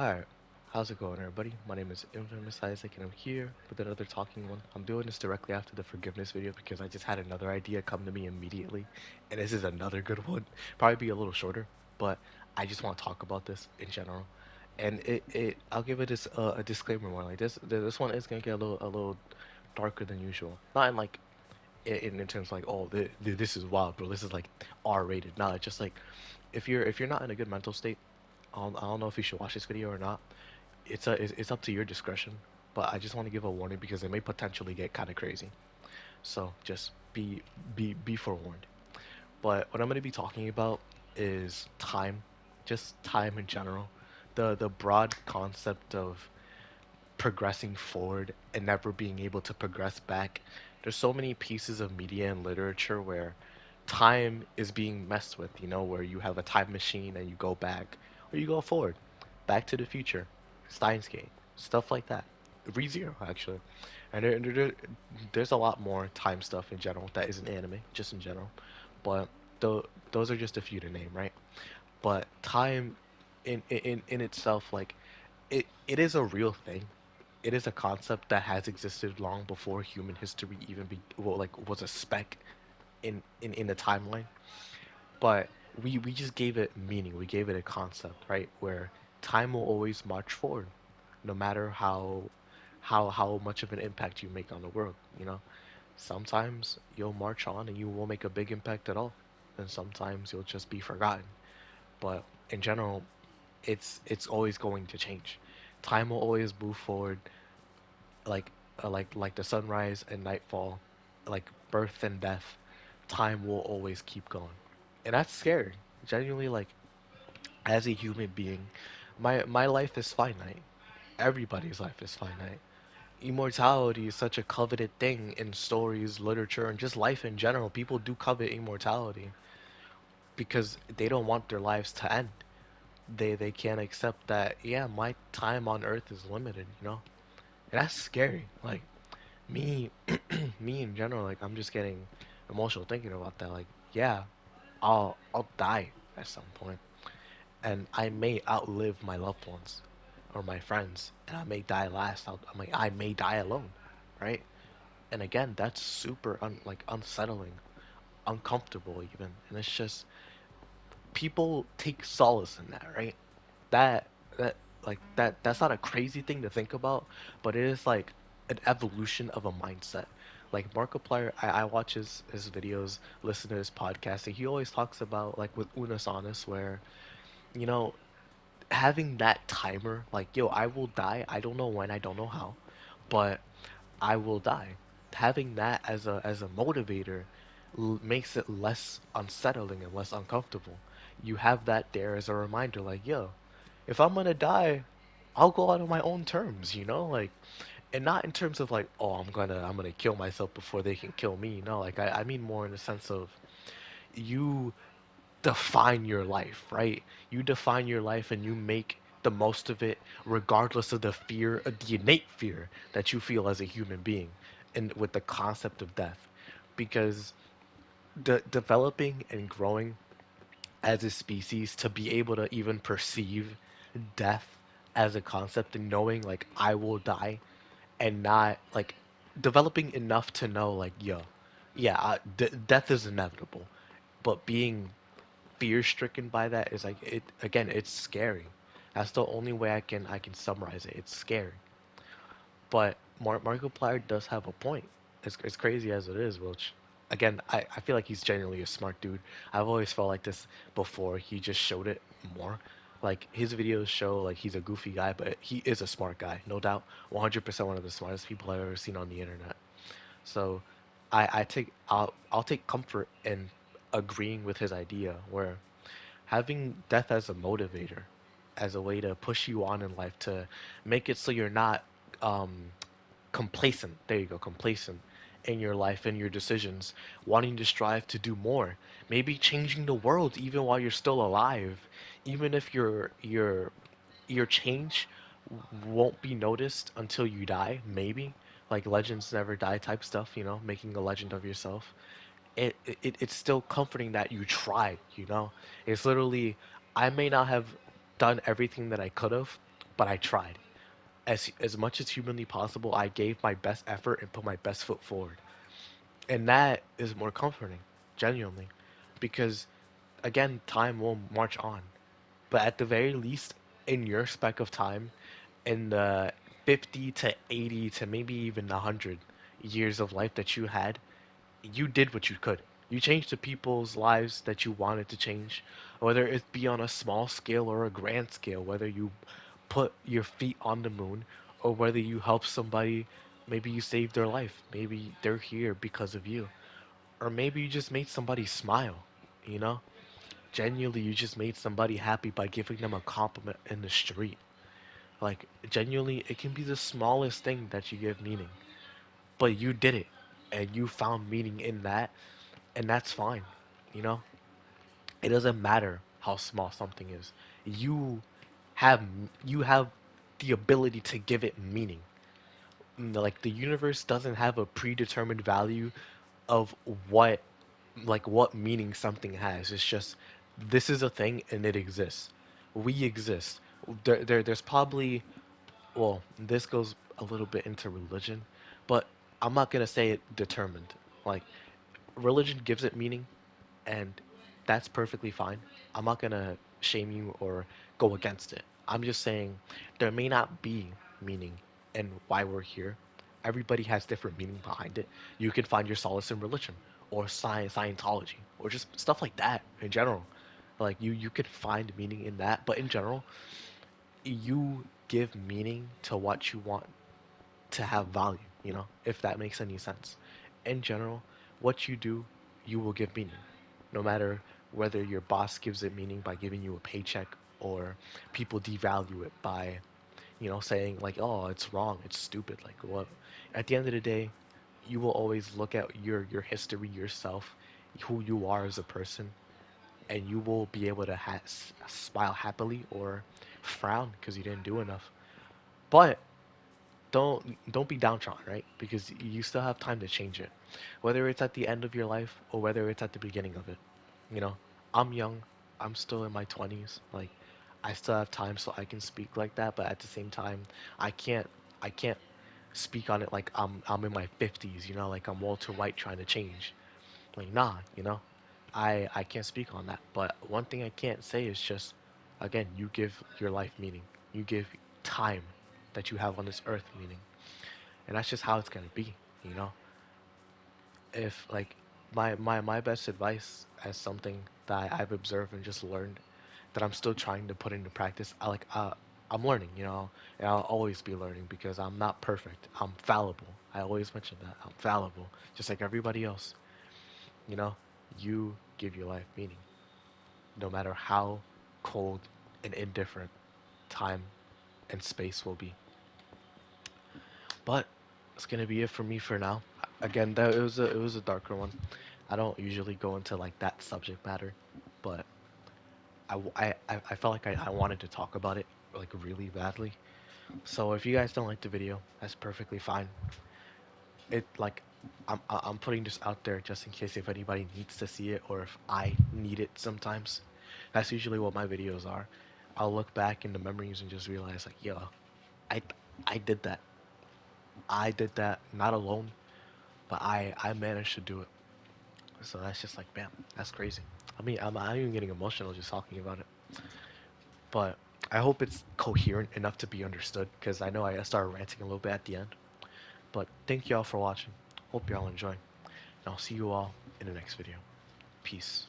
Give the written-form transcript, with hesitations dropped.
Alright, how's it going, everybody? My name is Infamous Isaac, and I'm here with another talking one. I'm doing this directly after the forgiveness video because I just had another idea come to me immediately, and this is another good one. Probably be a little shorter, but I just want to talk about this in general. And I'll give it a disclaimer one. Like this one is gonna get a little darker than usual. Not in like in terms of like, oh, this is wild, bro. This is like R-rated. No, it's just like if you're not in a good mental state, I don't know if you should watch this video or not. It's up to your discretion, but I just want to give a warning because it may potentially get kind of crazy. So just be forewarned. But what I'm going to be talking about is time, just time in general. The broad concept of progressing forward and never being able to progress back. There's so many pieces of media and literature where time is being messed with, where you have a time machine and you go back or you go forward. Back to the Future, Steins Gate, stuff like that. ReZero, actually. And there's a lot more time stuff in general that isn't anime, just in general. But those are just a few to name, right? But time in itself, like, it is a real thing. It is a concept that has existed long before human history even was a speck in the timeline. But we just gave it meaning. We gave it a concept, right? Where time will always march forward, no matter how much of an impact you make on the world. Sometimes you'll march on and you won't make a big impact at all, and sometimes you'll just be forgotten. But in general, it's always going to change. Time will always move forward, like like the sunrise and nightfall, like birth and death. Time will always keep going, and that's scary. Genuinely, like, as a human being, my life is finite. Everybody's life is finite. Immortality is such a coveted thing in stories, literature, and just life in general. People do covet immortality because they don't want their lives to end. They can't accept that, yeah, my time on earth is limited. And that's scary. Like, me me in general, like, I'm just getting emotional thinking about that. Like, yeah, I'll die at some point, and I may outlive my loved ones or my friends, and I may die last. I may die alone, right? And again, that's super like unsettling, uncomfortable even, and it's just people take solace in that, right? That that that's not a crazy thing to think about, but it is like an evolution of a mindset. Like Markiplier, I watch his videos, listen to his podcast, and he always talks about, like, with Unasanas, where you know having that timer, like, yo, I will die. I don't know when, I don't know how, but I will die. Having that as a motivator makes it less unsettling and less uncomfortable. You have that there as a reminder, like, yo, if I'm gonna die, I'll go out on my own terms, like, and not in terms of like, oh, I'm gonna kill myself before they can kill me. No, like, I mean more in the sense of you define your life, right? You define your life and you make the most of it regardless of the fear, the innate fear that you feel as a human being, and with the concept of death. Because developing and growing as a species to be able to even perceive death as a concept and knowing, like, I will die, and not like developing enough to know, like, yo, yeah, death is inevitable, but being fear stricken by that is like, it again, it's scary. That's the only way I can summarize it. It's scary. But Markiplier does have a point. As crazy as it is, which, again, I feel like he's genuinely a smart dude. I've always felt like this before. He just showed it more. Like, his videos show like he's a goofy guy, but he is a smart guy, no doubt. 100% one of the smartest people I've ever seen on the internet. So I'll take comfort in agreeing with his idea, where having death as a motivator, as a way to push you on in life, to make it so you're not um, complacent. There you go, complacent in your life and your decisions, wanting to strive to do more, maybe changing the world even while you're still alive, even if your change won't be noticed until you die, maybe, like legends never die type stuff, making a legend of yourself. It's still comforting that you tried. It's literally, I may not have done everything that I could have, but I tried. As much as humanly possible, I gave my best effort and put my best foot forward. And that is more comforting, genuinely. Because again, time will march on. But at the very least, in your speck of time, in the 50 to 80 to maybe even 100 years of life that you had, you did what you could. You changed the people's lives that you wanted to change, whether it be on a small scale or a grand scale, whether you put your feet on the moon or whether you help somebody, maybe you saved their life, maybe they're here because of you, or maybe you just made somebody smile, you know? Genuinely, you just made somebody happy by giving them a compliment in the street. Like, genuinely, it can be the smallest thing that you give meaning, but you did it and you found meaning in that, and that's fine, you know? It doesn't matter how small something is. You have you have the ability to give it meaning. Like the universe doesn't have a predetermined value of what what meaning something has. It's just this is a thing and it exists. We exist. There's probably, well, this goes a little bit into religion, but I'm not gonna say it determined. Like religion gives it meaning, and that's perfectly fine. I'm not gonna shame you or go against it. I'm just saying there may not be meaning in why we're here. Everybody has different meaning behind it. You can find your solace in religion or science, Scientology, or just stuff like that in general. Like you could find meaning in that, but in general, you give meaning to what you want to have value, if that makes any sense. In general, what you do, you will give meaning. No matter whether your boss gives it meaning by giving you a paycheck or people devalue it by, saying like, oh, it's wrong, it's stupid. Like what? At the end of the day, you will always look at your history yourself, who you are as a person, and you will be able to smile happily or frown because you didn't do enough. But don't be downtrodden, right? Because you still have time to change it, whether it's at the end of your life or whether it's at the beginning of it. You know, I'm young, I'm still in my 20s. Like, I still have time, so I can speak like that. But at the same time, I can't I can't speak on it like I'm in my 50s. Like I'm Walter White trying to change. Like, nah, I can't speak on that. But one thing I can't say is just, again, you give your life meaning. You give time that you have on this earth meaning, and that's just how it's gonna be. You know, if like my best advice as something that I've observed and just learned that I'm still trying to put into practice, I'm learning, and I'll always be learning because I'm not perfect. I'm fallible. I always mention that I'm fallible, just like everybody else. You know, you give your life meaning, no matter how cold and indifferent time and space will be. But it's gonna be it for me for now. Again, that it was a darker one. I don't usually go into like that subject matter, but I felt like I wanted to talk about it like really badly. So if you guys don't like the video, that's perfectly fine. It like I'm putting this out there just in case if anybody needs to see it or if I need it sometimes. That's usually what my videos are. I'll look back in the memories and just realize like, yo, I I did that. I did that not alone, but I managed to do it. So that's just like, bam, that's crazy. I mean, I'm even getting emotional just talking about it. But I hope it's coherent enough to be understood because I know I started ranting a little bit at the end. But thank you all for watching. Hope you all enjoy. And I'll see you all in the next video. Peace.